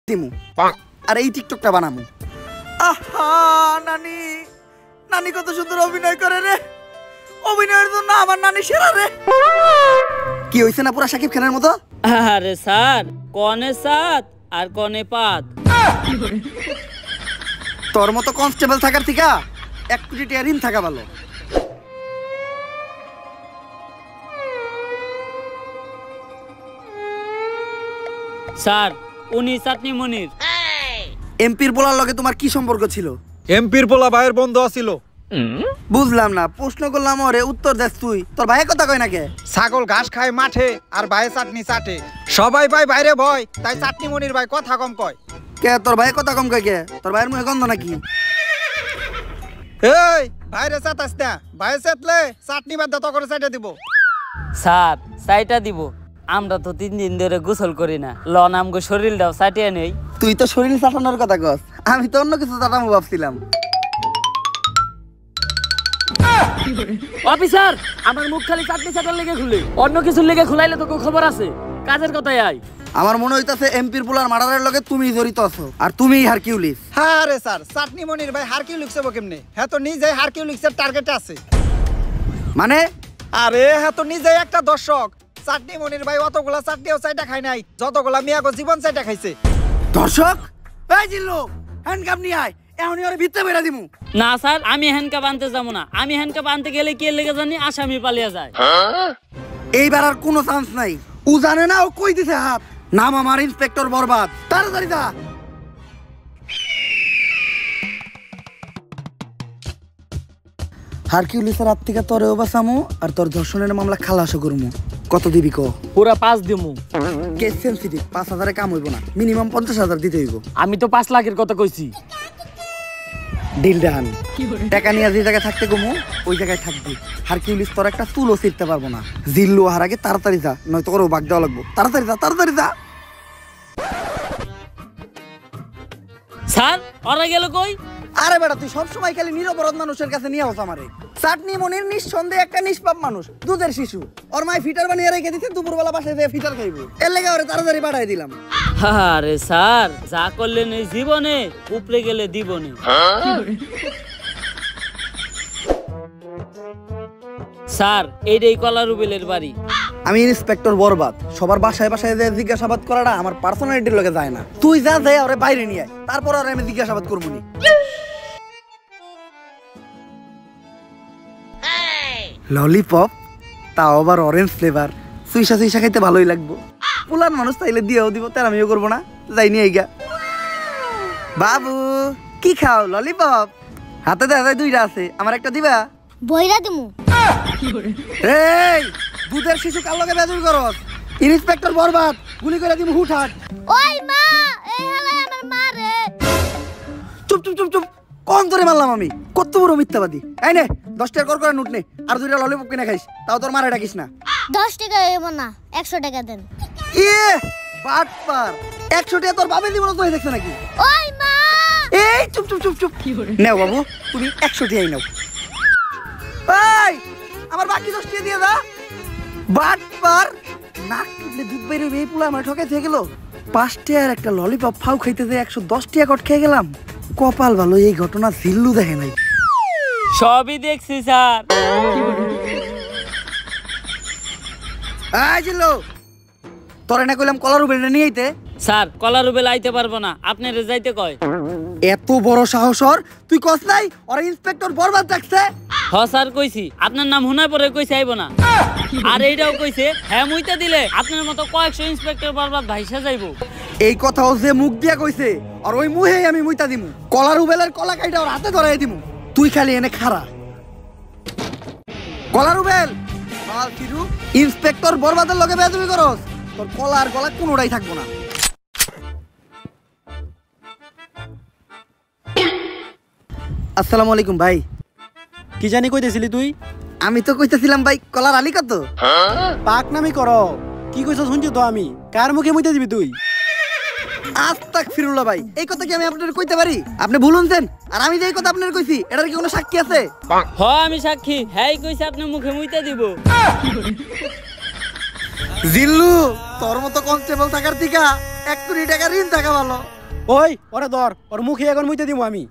দিমু আর এই টিকটকটা বানামু। আহা নানি, নানি কত সুন্দর অভিনয় করে রে। অভিনয়ের জন্য আমার নানি সেরা রে। কি হইছে না পুরা শাকিব খানের মতো? আরে স্যার, কনে সাত আর কনে পাত। তোর মতো কনস্টেবল থাকার থেকে 1 কোটি টাকা ঋণ থাকা ভালো। স্যার, উনি চাটনি মনির। এমপির পোলার লগে তোমার কি সম্পর্ক ছিল? এমপির পোলা ভাইয়ের বন্ধু আছিল। বুঝলাম না, প্রশ্ন করলাম ওরে উত্তর দেস তুই। তোর ভাইয়ের কথা কই না কে? ছাগল ঘাস খায় মাঠে আর ভাই চাটনি চাটে। সবাই ভাই বাইরে ভয়, তাই চাটনি মনির ভাই কথা কম কয়। কে তোর ভাইয়ের কথা কম কয় কে? তোর ভাইয়ের মুখে গন্ধ নাকি? এই ভাইরে চাটাস না, ভাই চেতলে চাটনি বাদ দত করে চাইটা দিব। স্যার, চাইটা দিব। আমরা তো 3 দিন ধরে গোসল করি না, লন আমগো শরীরটাও চাটিয়ে নেই। তুই তো শরীর চাটানোর কথা কস, আমি তো অন্য কিছু চাটামো ভাবছিলাম। অফিসার, আমার মুখ খালি চাটনি চাটার লেগে খুলে, অন্য কিছুর লেগে খুলাইলে তো খবর আছে। কাজের কথাই আই। আমার মনে হইতাছে এমপির পোলার মার্ডারের লগে তুমি জড়িত আছো আর তুমিই হারকিউলিস। হ্যাঁ রে স্যার, চাটনি মনির ভাই হারকিউলিক্স হবো কেমনে? হ্যাঁ তো নিজে হারকিউলিক্সের টার্গেটে আছে। মানে? আরে হ্যাঁ তো নিজে একটা দর্শক। চাটনি মনির ভাই অতগুলা চাটনিও চাইটা খায় নাই যতগুলা মিয়াগো জীবন চাইটা খাইছে। দর্শক? এই জিল্লু, হ্যান্ডকাপ নিয়ে আয়, এখনই ওরে ভিতরে বেরা দিমু। না স্যার, আমি হ্যান্ডকাপ আনতে যাবো না। আমি হ্যান্ডকাপ আনতে গেলে কি লেগে জানি আসামি পালিয়ে যায়। এইবার আর কোনো চান্স নাই। ও জানে না ও কই দিছে হাত। নাম আমার ইন্সপেক্টর বরবাদ। তাড়াতাড়ি যা। হারকিউলিসের হাত থেকে তোরেও বাঁচামু আর তোর ধর্ষণের মামলা খালাসও করমু। কত দিবি ক? পুরা 5 দিমু। কেস সেনসিটিভ, 5,000 কাম হইব না, মিনিমাম 50,000 দিতে হইব। আমি তো 5 লাখের কথা কইছি। Deal done. টাকা নিয়ে যে জায়গায় থাকতে গমু ওই জায়গায় থাকবি। হারকিউলিস তোর একটা চুলও ছিঁড়তে পারবো না। জিল্লু হার আগে তাড়াতাড়ি যা, নয়তো ওরও বাগ দেওয়া লাগবো। তাড়াতাড়ি যা, তাড়াতাড়ি যা। স্যার, ওরা গেল কই? আরে বেটা, তুই সবসময় খালি নিরপরাধ মানুষের কাছে নিয়ে আস আমারে। চাটনি মনির নিঃসন্দেহে একটা নিষ্পাপ মানুষ, দুধের শিশু। ওর মায় ফিটার বানিয়ে রেখে দিচ্ছে, দুপুরবেলা বাসায় যেয়ে ফিটার খাইবো। এর লেগে ওরে তাড়াতাড়ি পাঠাই দিলাম। আরে স্যার, যা করলেন এই জীবনে, উপরে গেলে দিবনে। স্যার, এইটাই কলারুবেলের বাড়ি। আমি ইন্সপেক্টর বরবাদ। সবার বাসায় বাসায় যে জিজ্ঞাসাবাদ করাটা আমার পার্সোনালিটির লগে যায় না। তুই যা যাই ওরে বাইরে নিয়ে আয়, তারপর আর আমি জিজ্ঞাসাবাদ করবো নি। ললিপপ, তাও আবার অরেঞ্জ ফ্লেভার। সুইসা সুইসা খাইতে ভালোই লাগবো। পুলান মানুষ তাইলে দিয়েও দিব, তার আমিও করবো না। যাই নিয়ে গা। বাবু কি খাও? ললিপপ? হাতে দেখা যায় 2টা আছে, আমার একটা দিবা? বইরা দিমু। এই দুধের শিশু কার লগে বেজুর করস? ইন্সপেক্টর বরবাদ, গুলি করে দিমু হুটহাট। ওই মা, এই হালাই আমার মা রে। চুপ চুপ চুপ চুপ, কোন ধরে মারলাম আমি? কত বড় মিথ্যাবাদী। এই নে 10 টাকা কর করে নোট নে, আর 2টা ললিপপ কিনে খাইস, তাও তোর মারে ডাকিস না। 10 টাকা হইব না, 100 টাকা দেন। ইয়ে বাটপার, 100 টাকা তোর বাবা দিব না তো দেখছ নাকি? ওই মা, এই চুপ চুপ চুপ চুপ। নাও বাবু, তুমি 100 টাকাই নাও। এই আমার বাকি 10 টাকা দিয়ে দা। বাটপার, নাক টুটলে দুধ বাইরে এই পুলা আমার ঠকে থেকে গেল। 5 টাকার একটা ললিপপ ফাউ খাইতে যে 110 টাকা কট খেয়ে গেলাম। কপাল ভালো, এই ঘটনা জিল্লু দেখে নাই। সবই দেখছি স্যার। এই জিল্লু, তোরে না কইলাম কলারুবেলটা নিয়ে আইতে? স্যার, কলারুবেল আইতে পারবো না, আপনারে যাইতে কয়। এত বড় সাহস ওর, তুই কস নাই ওরা ইন্সপেক্টর বরবাদ ডাকছে? হ স্যার কইছি, আপনার নাম হুনার পরে কইছে আইব না। আর এইটাও কইছে হ্যাঁ মুইতে দিলে আপনার মতো কয়েকশো ইন্সপেক্টর বরবাদ ভাইসা যাইব। এই কথাও যে মুখ দিয়া কইছে, আর ওই মুহেই আমি মুইতা দিমু। কলারুবেলের কলা কাইটা ওর হাতে ধরাই দিমু। তুই খালি এনে খাড়া। কলারুবেল বাল ফিরু, ইন্সপেক্টর বরবাদের লগে বেয়াদবি করস, তোর কলা আর গলা কোনোটাই থাকবো না। আসসালামু আলাইকুম ভাই। কি জানি কইতেছিলি তুই? আমি তো কইতেছিলাম ভাই কলার আলী কত? পাক নামি কর। কি কইছ শুনছি তো আমি। কার মুখে মুইতে দিবি তুই? আস্তাগফিরুল্লাহ ভাই, এই কথা কি আমি আপনাদের কইতে পারি? আপনি ভুলুনছেন, আর আমি যে এই কথা আপনাদের কইছি এটার কি কোনো সাক্ষী আছে? হ আমি সাক্ষী, হ্যাঁ কইছে আপনার মুখে মুইতে দিব। জিল্লু, তোর মতো কনস্টেবল থাকার থেকে 1 কোটি টাকা ঋণ থাকা ভালো। ওই ওরে ধর, ওর মুখে এখন মুইতে দিব আমি।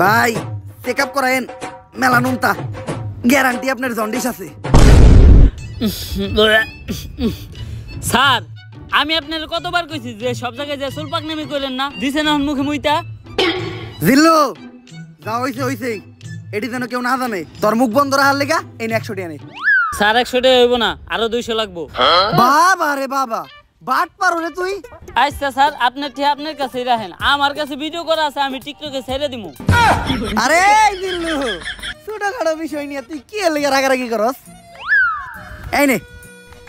ভাই চেক আপ করায়েন, মেলানুনতা গ্যারান্টি আপনার জন্ডিস আছে। স্যার আমি আপনার কতবার কইছি যে সব জায়গায় যে সুলপাক নামি কইলেন না, দিছেন এখন মুখে মুইতা। জিল্লু যা হইছে হইছে, এটি যেন কেউ না জানে। তোর মুখ বন্ধ রাখার লেগা এই 100 টাকা নে। স্যার 100 টাকা হইব না, আরো 200 লাগবো। বাবা রে বাবা, বাট পারো রে তুই। আচ্ছা স্যার আপনার ঠিক আপনার কাছেই রাখেন, আমার কাছে ভিডিও করা আছে, আমি টিকটকে ছেড়ে দিমু। আরে জিল্লু, ছোটখাটো বিষয় নিয়ে তুই কি লেগে রাগারাগি করস? এই নে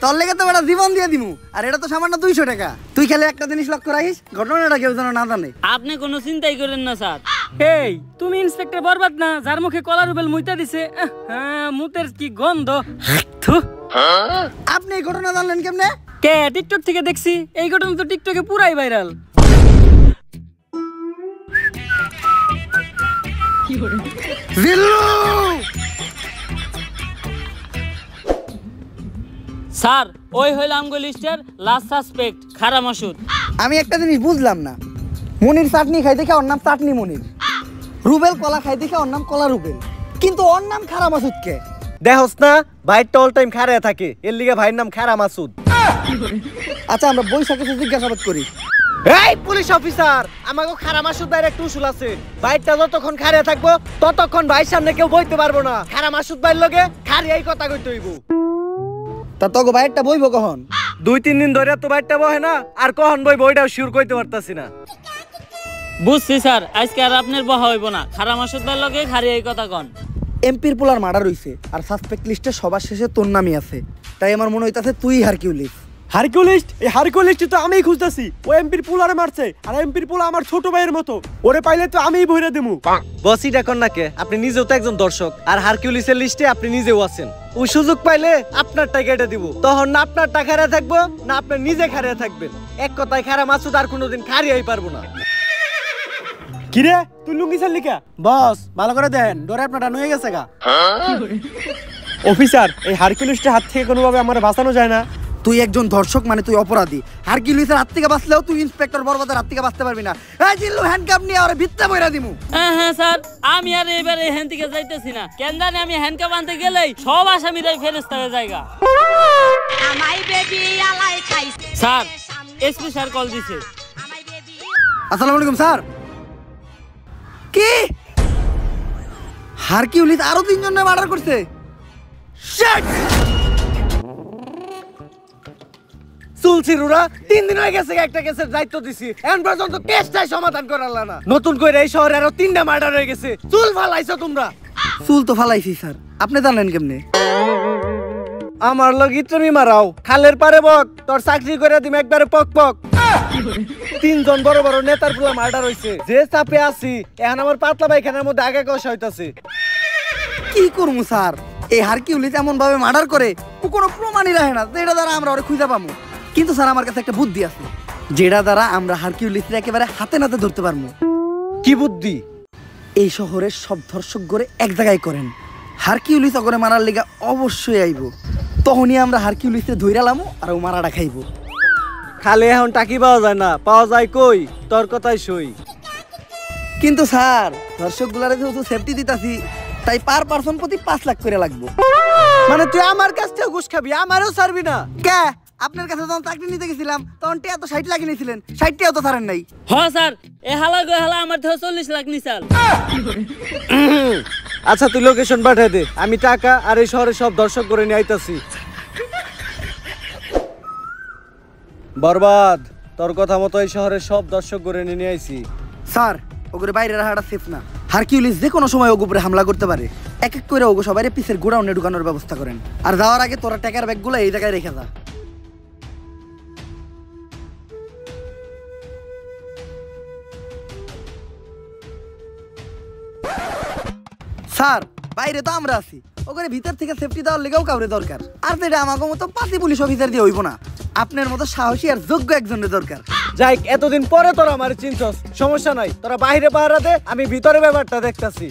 তোর লেগে তো বেটা জীবন দিয়ে দিমু, আর এটা তো সামান্য 200 টাকা। তুই খেলে একটা জিনিস লক্ষ্য রাখিস, ঘটনাটা কেউ যেন না জানে। আপনি কোনো চিন্তাই করেন না স্যার। এই তুমি ইন্সপেক্টর বরবাদ না, যার মুখে কলার রুবেল মুইতা দিছে? হ্যাঁ, মুতের কি গন্ধ। থু। আপনি এই ঘটনা জানলেন কেমনে? কে টিকটক থেকে দেখছি, এই ঘটনা তো টিকটকে পুরাই ভাইরাল। জিল্লু স্যার ওই হইল আমগো লিস্টের লাস্ট সাসপেক্ট খারা মাসুদ। আমি একটা জিনিস বুঝলাম না, মনির চাটনি খাই দেখে ওর নাম চাটনি মনির, রুবেল কলা খাই দেখে ওর নাম কলা রুবেল, কিন্তু ওর নাম খারা মাসুদ কে? দেখোস না ভাইটা অল টাইম খাড়ায় থাকে, এর লিগে ভাইয়ের নাম খারা মাসুদ। আচ্ছা আমরা বৈশাখে জিজ্ঞাসাবাদ করি। এই পুলিশ অফিসার, আমাকে খারা মাসুদ ভাইয়ের একটা উসুল আছে, ভাইটা যতক্ষণ খাড়ায় থাকবো ততক্ষণ ভাইয়ের সামনে কেউ বইতে পারবো না। খারা মাসুদ ভাইয়ের লগে খালি এই কথা কইতে হইব। তা তোকে বাইরটা বইব কখন? 2-3 দিন ধরে তো ভাইটা বহে না, আর কখন বই বইটাও শিওর কইতে পারতাছি না। বুঝছি স্যার, আজকে আর আপনার বহা হইব না, খারা মাসুদ ভাইয়ের লগে খারি এই কথা কন। এমপির পোলার মার্ডার হইছে, আর সাসপেক্ট লিস্টে সবার শেষে তোর নামই আছে, তাই আমার মনে হইতাছে তুই হারকিউলিস। হারকিউলিস্ট? এই হারকিউলিস্ট তো আমিই খুঁজতেছি। ও এমপির পোলারে মারছে, আর এমপির পোলা আমার ছোট ভাইয়ের মতো, ওরে পাইলে তো আমিই বইরা দেবো। বসই দেখুন না কে, আপনি নিজেও তো একজন দর্শক, আর হারকিউলিসের লিস্টে আপনি নিজেও আছেন। ওই সুযোগ পাইলে আপনার টাকা এটা দিব, তখন না আপনার টাকা হারিয়ে থাকবো, না আপনি নিজে হারিয়ে থাকবেন। এক কথায় খারা মাসুদ আর কোনোদিন হারিয়েই পারবো না। কিরে তুই লুঙ্গি ছাড়লি কা? বস ভালো করে দেন, ডরে আপনারটা নুয়ে গেছে গা। অফিসার এই হারকিউলিস্টের হাত থেকে কোনোভাবে আমার বাঁচানো যায় না? তুই একজন ধর্ষক মানে তুই অপরাধী। হারকিউলিসের হাত থেকে বাঁচলেও তুই ইন্সপেক্টর বরবাদের হাত থেকে বাঁচতে পারবি না। এই জিল্লু হ্যান্ডকাপ নিয়ে ওরে ভিত্তে বইরা দিমু। হ্যাঁ স্যার, আমি আর এবারে হ্যান থেকে যাইতেছি না, কেন জানি আমি হ্যান্ডকাপ আনতে গেলেই সব আসামিরাই ফেরেস্তা হয়ে জায়গা। স্যার এসপি স্যার কল দিছে। আসসালামু আলাইকুম স্যার। কি হারকিউলিস আরো 3 জনের মার্ডার করছে? শিট! চুলছিরুরা 3 দিন হয়ে গেছে একটা কেসের দায়িত্ব দিছি, এখন পর্যন্ত কেসটাই সমাধান করালা না। নতুন করে এই শহরে আরো 3টা মার্ডার হয়ে গেছে। চুল ফালাইছো তোমরা? চুল তো ফালাইছি স্যার, আপনি জানেন কেমনে? আমার লগি তুমি মারাও, খালের পারে বক, তোর চাকরি করে দিম একবারে পক পক। 3 জন বড় বড় নেতার পুরো মার্ডার হইছে, যে চাপে আছি এখন আমার পাতলা পায়খানার মধ্যে আগে কষ হইতাছে। কি করবো স্যার, এই হারকিউলিস এমন ভাবে মার্ডার করে ও কোনো প্রমাণই রাখে না যেটা দ্বারা আমরা ওরে খুঁজে পাবো। কিন্তু স্যার আমার কাছে একটা বুদ্ধি আছে, যেটা দ্বারা আমরা হারকিউলিসকে একেবারে হাতে নাতে ধরতে পারবো। কি বুদ্ধি? এই শহরের সব ধর্ষক গড়ে এক জায়গায় করেন, হারকিউলিস অগরে মারার লিগা অবশ্যই আইব, তখনই আমরা হারকিউলিসে ধইরালামো আর ও মারাটা খাইব। খালে এখন টাকি পাওয়া যায় না, পাওয়া যায় কই? তোর কথাই সই। কিন্তু স্যার ধর্ষক গুলারে যেহেতু সেফটি দিতাছি, তাই পার পারসন প্রতি 5 লাখ করে লাগবে। মানে তুই আমার কাছ থেকে ঘুষ খাবি, আমারও ছাড়বি না? কে আপনার কাছে যখন চাকরি নিতে গেছিলাম তখন টিয়া তো 60 লাখ নিয়েছিলেন, 60 টাও তো ছাড়েন নাই। হ্যাঁ স্যার, এ হালা গো হালা আমার থেকে 40 লাখ নিছাল। আচ্ছা তুই লোকেশন পাঠিয়ে দে, আমি টাকা আর এই শহরে সব দর্শক করে নিয়ে আইতাছি। বরবাদ, তোর কথা মতো এই শহরের সব দর্শক করে নিয়ে আইছি। স্যার ওগুলো বাইরে রাখাটা সেফ না, হারকিউলিস যে কোনো সময় ওগুলো উপরে হামলা করতে পারে। এক এক করে ওগো সবাই পিসের গোডাউনে ঢুকানোর ব্যবস্থা করেন, আর যাওয়ার আগে তোরা টাকার ব্যাগগুলো এই জায়গায় রেখে যা। স্যার বাইরে তো আমরা আছি, ওখানে ভিতর থেকে সেফটি দেওয়ার লেগেও কাউরে দরকার, আর যেটা আমাকে মতো 5 পুলিশ অফিসার দিয়ে হইব না, আপনার মতো সাহসী আর যোগ্য একজনের দরকার। যাই এতদিন পরে তোরা আমার চিনছস, সমস্যা নাই, তোরা বাইরে পাহারা দে, আমি ভিতরে ব্যাপারটা দেখতাছি।